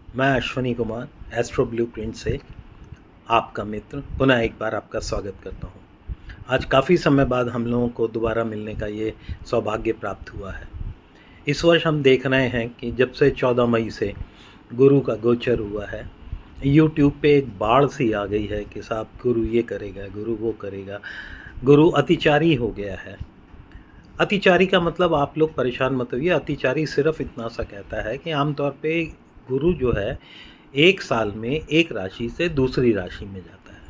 मैं Ashwani Kumar astro blueprint से आपका मित्र पुनः एक बार आपका स्वागत करता हूँ। आज काफ़ी समय बाद हम लोगों को दोबारा मिलने का ये सौभाग्य प्राप्त हुआ है। इस वर्ष हम देख रहे हैं कि जब से 14 मई से गुरु का गोचर हुआ है, यूट्यूब पे एक बाढ़ सी आ गई है कि साहब गुरु ये करेगा, गुरु वो करेगा, गुरु अतिचारी हो गया है। अतिचारी का मतलब आप लोग परेशान मत होइए। अतिचारी सिर्फ इतना सा कहता है कि आमतौर पे गुरु जो है एक साल में एक राशि से दूसरी राशि में जाता है,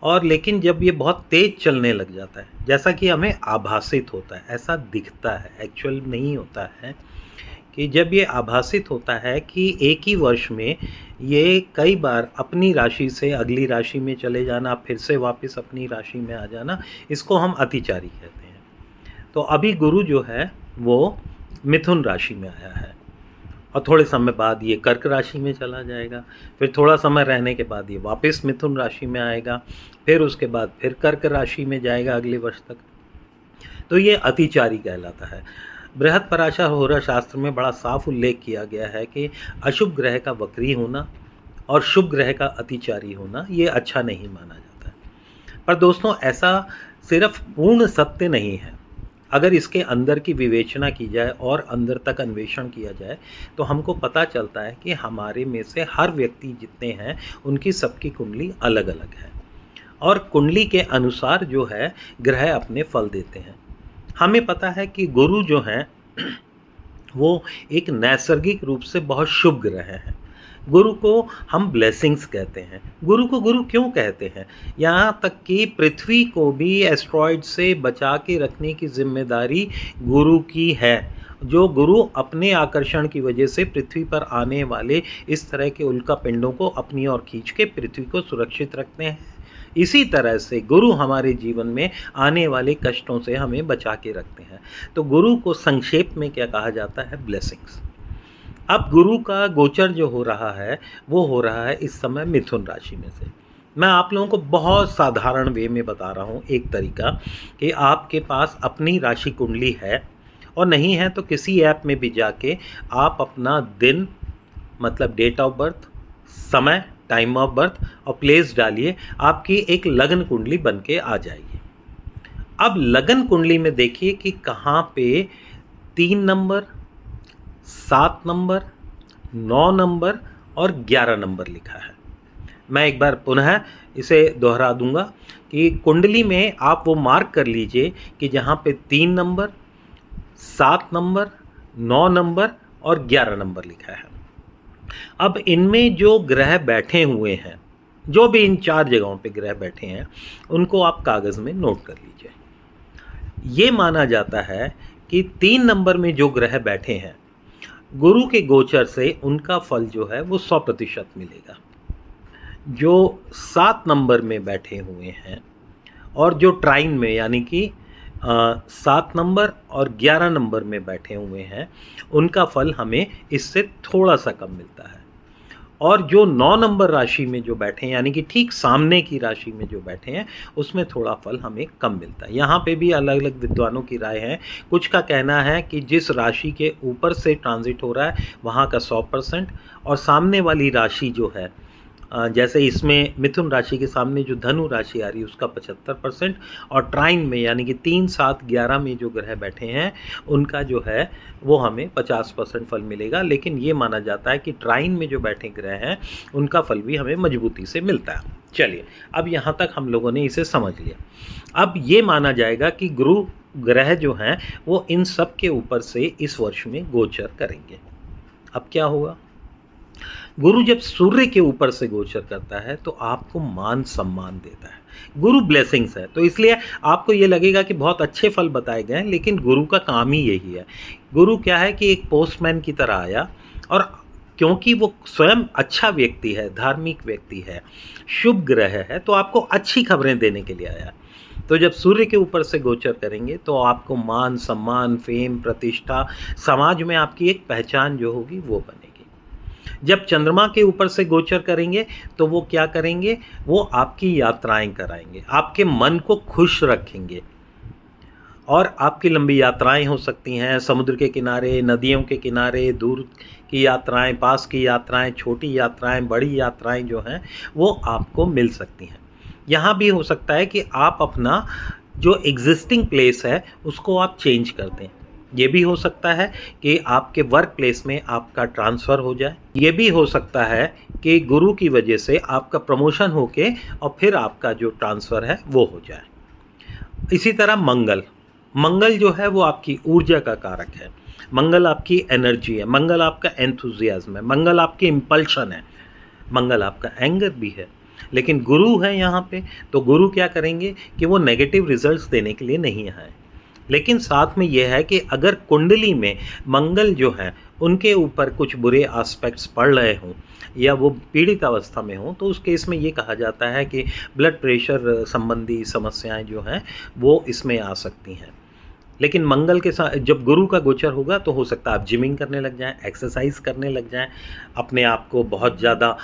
और लेकिन जब ये बहुत तेज चलने लग जाता है, जैसा कि हमें आभासित होता है, ऐसा दिखता है, एक्चुअल नहीं होता है, कि जब ये आभासित होता है कि एक ही वर्ष में ये कई बार अपनी राशि से अगली राशि में चले जाना, फिर से वापस अपनी राशि में आ जाना, इसको हम अतिचारी कहते हैं। तो अभी गुरु जो है वो मिथुन राशि में आया है, और थोड़े समय बाद ये कर्क राशि में चला जाएगा, फिर थोड़ा समय रहने के बाद ये वापस मिथुन राशि में आएगा, फिर उसके बाद फिर कर्क राशि में जाएगा अगले वर्ष तक। तो ये अतिचारी कहलाता है। बृहद पराशर होरा शास्त्र में बड़ा साफ उल्लेख किया गया है कि अशुभ ग्रह का वक्री होना और शुभ ग्रह का अतिचारी होना ये अच्छा नहीं माना जाता है। पर दोस्तों, ऐसा सिर्फ पूर्ण सत्य नहीं है। अगर इसके अंदर की विवेचना की जाए और अंदर तक अन्वेषण किया जाए तो हमको पता चलता है कि हमारे में से हर व्यक्ति जितने हैं उनकी सबकी कुंडली अलग अलग है, और कुंडली के अनुसार जो है ग्रह अपने फल देते हैं। हमें पता है कि गुरु जो हैं वो एक नैसर्गिक रूप से बहुत शुभ ग्रह हैं। गुरु को हम ब्लेसिंग्स कहते हैं। गुरु को गुरु क्यों कहते हैं? यहाँ तक कि पृथ्वी को भी एस्ट्रॉयड से बचा के रखने की जिम्मेदारी गुरु की है। जो गुरु अपने आकर्षण की वजह से पृथ्वी पर आने वाले इस तरह के उल्का पिंडों को अपनी ओर खींच के पृथ्वी को सुरक्षित रखते हैं, इसी तरह से गुरु हमारे जीवन में आने वाले कष्टों से हमें बचा के रखते हैं। तो गुरु को संक्षेप में क्या कहा जाता है? ब्लेसिंग्स। अब गुरु का गोचर जो हो रहा है वो हो रहा है इस समय मिथुन राशि में से। मैं आप लोगों को बहुत साधारण वे में बता रहा हूँ एक तरीका, कि आपके पास अपनी राशि कुंडली है और नहीं है तो किसी ऐप में भी जाके आप अपना दिन, मतलब डेट ऑफ बर्थ, समय, टाइम ऑफ बर्थ और प्लेस डालिए, आपकी एक लगन कुंडली बन के आ जाएगी। अब लगन कुंडली में देखिए कि कहाँ पे 3 नंबर, 7 नंबर, 9 नंबर और 11 नंबर लिखा है। मैं एक बार पुनः इसे दोहरा दूंगा कि कुंडली में आप वो मार्क कर लीजिए कि जहाँ पे 3 नंबर, 7 नंबर, 9 नंबर और 11 नंबर लिखा है। अब इनमें जो ग्रह बैठे हुए हैं, जो भी इन 4 जगहों पे ग्रह बैठे हैं, उनको आप कागज़ में नोट कर लीजिए। ये माना जाता है कि 3 नंबर में जो ग्रह बैठे हैं, गुरु के गोचर से उनका फल जो है वो 100% मिलेगा। जो 7 नंबर में बैठे हुए हैं और जो ट्राइन में यानी कि 7 नंबर और 11 नंबर में बैठे हुए हैं, उनका फल हमें इससे थोड़ा सा कम मिलता है। और जो 9 नंबर राशि में जो बैठे हैं, यानी कि ठीक सामने की राशि में जो बैठे हैं, उसमें थोड़ा फल हमें कम मिलता है। यहाँ पे भी अलग अलग विद्वानों की राय है। कुछ का कहना है कि जिस राशि के ऊपर से ट्रांजिट हो रहा है वहाँ का 100%, और सामने वाली राशि जो है, जैसे इसमें मिथुन राशि के सामने जो धनु राशि आ रही है उसका 75%, और ट्राइन में यानी कि 3, 7, 11 में जो ग्रह बैठे हैं उनका जो है वो हमें 50% फल मिलेगा। लेकिन ये माना जाता है कि ट्राइन में जो बैठे ग्रह हैं उनका फल भी हमें मजबूती से मिलता है। चलिए, अब यहाँ तक हम लोगों ने इसे समझ लिया। अब ये माना जाएगा कि गुरु ग्रह जो हैं वो इन सब के ऊपर से इस वर्ष में गोचर करेंगे। अब क्या होगा? गुरु जब सूर्य के ऊपर से गोचर करता है तो आपको मान सम्मान देता है। गुरु ब्लेसिंग्स है, तो इसलिए आपको ये लगेगा कि बहुत अच्छे फल बताए गए हैं, लेकिन गुरु का काम ही यही है। गुरु क्या है कि एक पोस्टमैन की तरह आया, और क्योंकि वो स्वयं अच्छा व्यक्ति है, धार्मिक व्यक्ति है, शुभ ग्रह है, तो आपको अच्छी खबरें देने के लिए आया। तो जब सूर्य के ऊपर से गोचर करेंगे तो आपको मान सम्मान, फेम, प्रतिष्ठा, समाज में आपकी एक पहचान जो होगी वो बनेगी। जब चंद्रमा के ऊपर से गोचर करेंगे तो वो क्या करेंगे? वो आपकी यात्राएं कराएंगे, आपके मन को खुश रखेंगे, और आपकी लंबी यात्राएं हो सकती हैं, समुद्र के किनारे, नदियों के किनारे, दूर की यात्राएं, पास की यात्राएं, छोटी यात्राएं, बड़ी यात्राएं जो हैं वो आपको मिल सकती हैं। यहाँ भी हो सकता है कि आप अपना जो एग्जिस्टिंग प्लेस है उसको आप चेंज कर दें। ये भी हो सकता है कि आपके वर्क प्लेस में आपका ट्रांसफ़र हो जाए। ये भी हो सकता है कि गुरु की वजह से आपका प्रमोशन होके और फिर आपका जो ट्रांसफ़र है वो हो जाए। इसी तरह मंगल जो है वो आपकी ऊर्जा का कारक है। मंगल आपकी एनर्जी है, मंगल आपका एंथुजियाज्म है, मंगल आपकी इम्पल्शन है, मंगल आपका एंगर भी है। लेकिन गुरु है यहाँ पे, तो गुरु क्या करेंगे कि वो नेगेटिव रिजल्ट्स देने के लिए नहीं आए। लेकिन साथ में यह है कि अगर कुंडली में मंगल जो है उनके ऊपर कुछ बुरे एस्पेक्ट्स पड़ रहे हों या वो पीड़ित अवस्था में हों, तो उस केस में ये कहा जाता है कि ब्लड प्रेशर संबंधी समस्याएं जो हैं वो इसमें आ सकती हैं। लेकिन मंगल के साथ जब गुरु का गोचर होगा तो हो सकता है आप जिमिंग करने लग जाएं, एक्सरसाइज करने लग जाएं, अपने आप को बहुत ज़्यादा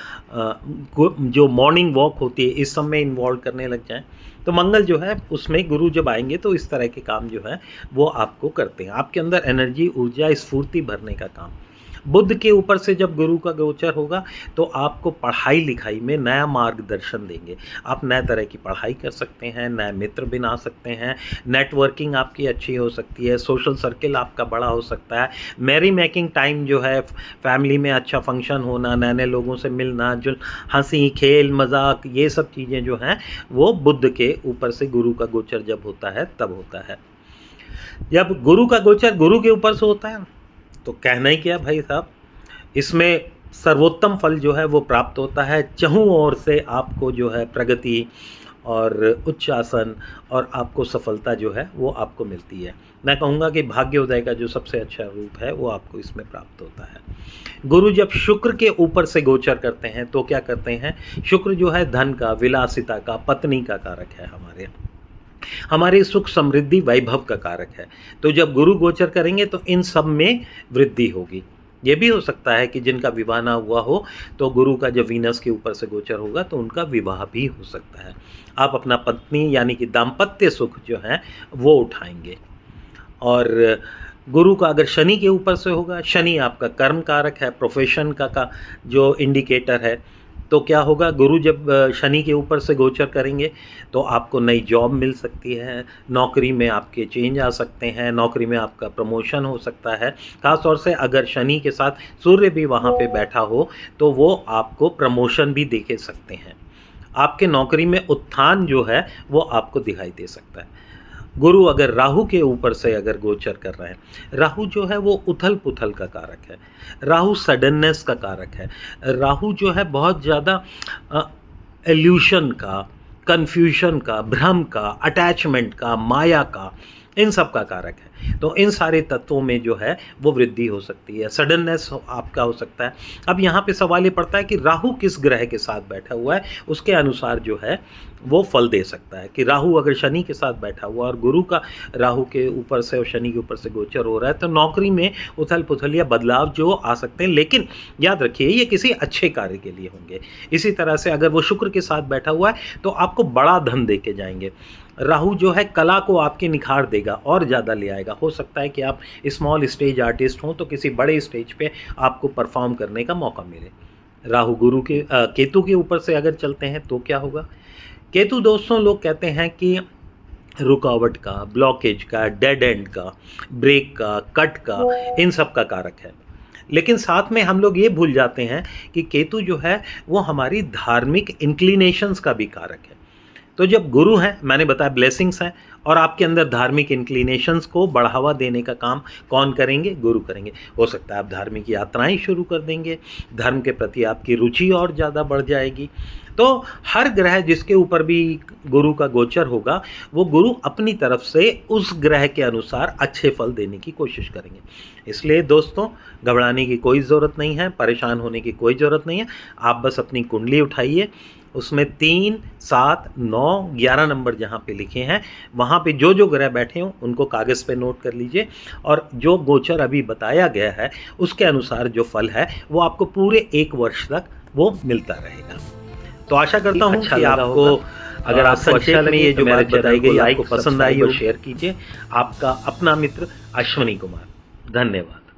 जो मॉर्निंग वॉक होती है इस सब में इन्वॉल्व करने लग जाएं। तो मंगल जो है उसमें गुरु जब आएंगे तो इस तरह के काम जो है वो आपको करते हैं, आपके अंदर एनर्जी, ऊर्जा, स्फूर्ति भरने का काम। बुध के ऊपर से जब गुरु का गोचर होगा तो आपको पढ़ाई लिखाई में नया मार्गदर्शन देंगे। आप नए तरह की पढ़ाई कर सकते हैं, नए मित्र बना सकते हैं, नेटवर्किंग आपकी अच्छी हो सकती है, सोशल सर्किल आपका बड़ा हो सकता है, मैरी मेकिंग टाइम जो है, फैमिली में अच्छा फंक्शन होना, नए नए लोगों से मिलना, जो हंसी खेल मजाक, ये सब चीज़ें जो हैं वो बुध के ऊपर से गुरु का गोचर जब होता है तब होता है। जब गुरु का गोचर गुरु के ऊपर से होता है तो कहना ही क्या भाई साहब, इसमें सर्वोत्तम फल जो है वो प्राप्त होता है। चहुं ओर से आपको जो है प्रगति और उच्च आसन और आपको सफलता जो है वो आपको मिलती है। मैं कहूँगा कि भाग्योदय का जो सबसे अच्छा रूप है वो आपको इसमें प्राप्त होता है। गुरु जब शुक्र के ऊपर से गोचर करते हैं तो क्या करते हैं, शुक्र जो है धन का, विलासिता का, पत्नी का कारक है, हमारे सुख समृद्धि वैभव का कारक है। तो जब गुरु गोचर करेंगे तो इन सब में वृद्धि होगी। ये भी हो सकता है कि जिनका विवाह ना हुआ हो तो गुरु का जब वीनस के ऊपर से गोचर होगा तो उनका विवाह भी हो सकता है। आप अपना पत्नी यानी कि दाम्पत्य सुख जो है वो उठाएंगे। और गुरु का अगर शनि के ऊपर से होगा, शनि आपका कर्म कारक है, प्रोफेशन का जो इंडिकेटर है, तो क्या होगा, गुरु जब शनि के ऊपर से गोचर करेंगे तो आपको नई जॉब मिल सकती है, नौकरी में आपके चेंज आ सकते हैं, नौकरी में आपका प्रमोशन हो सकता है। ख़ास तौर से अगर शनि के साथ सूर्य भी वहाँ पे बैठा हो तो वो आपको प्रमोशन भी दे सकते हैं। आपके नौकरी में उत्थान जो है वो आपको दिखाई दे सकता है। गुरु अगर राहु के ऊपर से अगर गोचर कर रहे हैं, राहु जो है वो उथल पुथल का कारक है, राहु सडननेस का कारक है, राहु जो है बहुत ज़्यादा एल्यूशन का, कन्फ्यूजन का, भ्रम का, अटैचमेंट का, माया का, इन सब का कारक है। तो इन सारे तत्वों में जो है वो वृद्धि हो सकती है, सडननेस आपका हो सकता है। अब यहाँ पे सवाल ये पड़ता है कि राहु किस ग्रह के साथ बैठा हुआ है, उसके अनुसार जो है वो फल दे सकता है। कि राहु अगर शनि के साथ बैठा हुआ और गुरु का राहु के ऊपर से और शनि के ऊपर से गोचर हो रहा है तो नौकरी में उथल पुथल या बदलाव जो आ सकते हैं, लेकिन याद रखिए ये किसी अच्छे कार्य के लिए होंगे। इसी तरह से अगर वो शुक्र के साथ बैठा हुआ है तो आपको बड़ा धन दे के जाएंगे। राहु जो है कला को आपके निखार देगा और ज़्यादा ले आएगा। हो सकता है कि आप स्मॉल स्टेज आर्टिस्ट हों तो किसी बड़े स्टेज पे आपको परफॉर्म करने का मौका मिले। राहु गुरु के केतु के ऊपर से अगर चलते हैं तो क्या होगा, केतु दोस्तों लोग कहते हैं कि रुकावट का, ब्लॉकेज का, डेड एंड का, ब्रेक का, कट का, इन सब का कारक है। लेकिन साथ में हम लोग ये भूल जाते हैं कि केतु जो है वो हमारी धार्मिक इंक्लिनेशंस का भी कारक है। तो जब गुरु हैं, मैंने बताया ब्लेसिंग्स हैं, और आपके अंदर धार्मिक इंक्लिनेशंस को बढ़ावा देने का काम कौन करेंगे, गुरु करेंगे। हो सकता है आप धार्मिक यात्राएं शुरू कर देंगे, धर्म के प्रति आपकी रुचि और ज़्यादा बढ़ जाएगी। तो हर ग्रह जिसके ऊपर भी गुरु का गोचर होगा वो गुरु अपनी तरफ से उस ग्रह के अनुसार अच्छे फल देने की कोशिश करेंगे। इसलिए दोस्तों घबराने की कोई ज़रूरत नहीं है, परेशान होने की कोई ज़रूरत नहीं है। आप बस अपनी कुंडली उठाइए, उसमें 3, 7, 9, 11 नंबर जहाँ पे लिखे हैं वहाँ पे जो जो ग्रह बैठे हों उनको कागज़ पे नोट कर लीजिए, और जो गोचर अभी बताया गया है उसके अनुसार जो फल है वो आपको पूरे 1 वर्ष तक वो मिलता रहेगा। तो आशा करता हूँ कि आपको, अगर आप संक्षेप में ये जो बात बताई गई आपको पसंद आई हो, शेयर कीजिए। आपका अपना मित्र अश्वनी कुमार, धन्यवाद।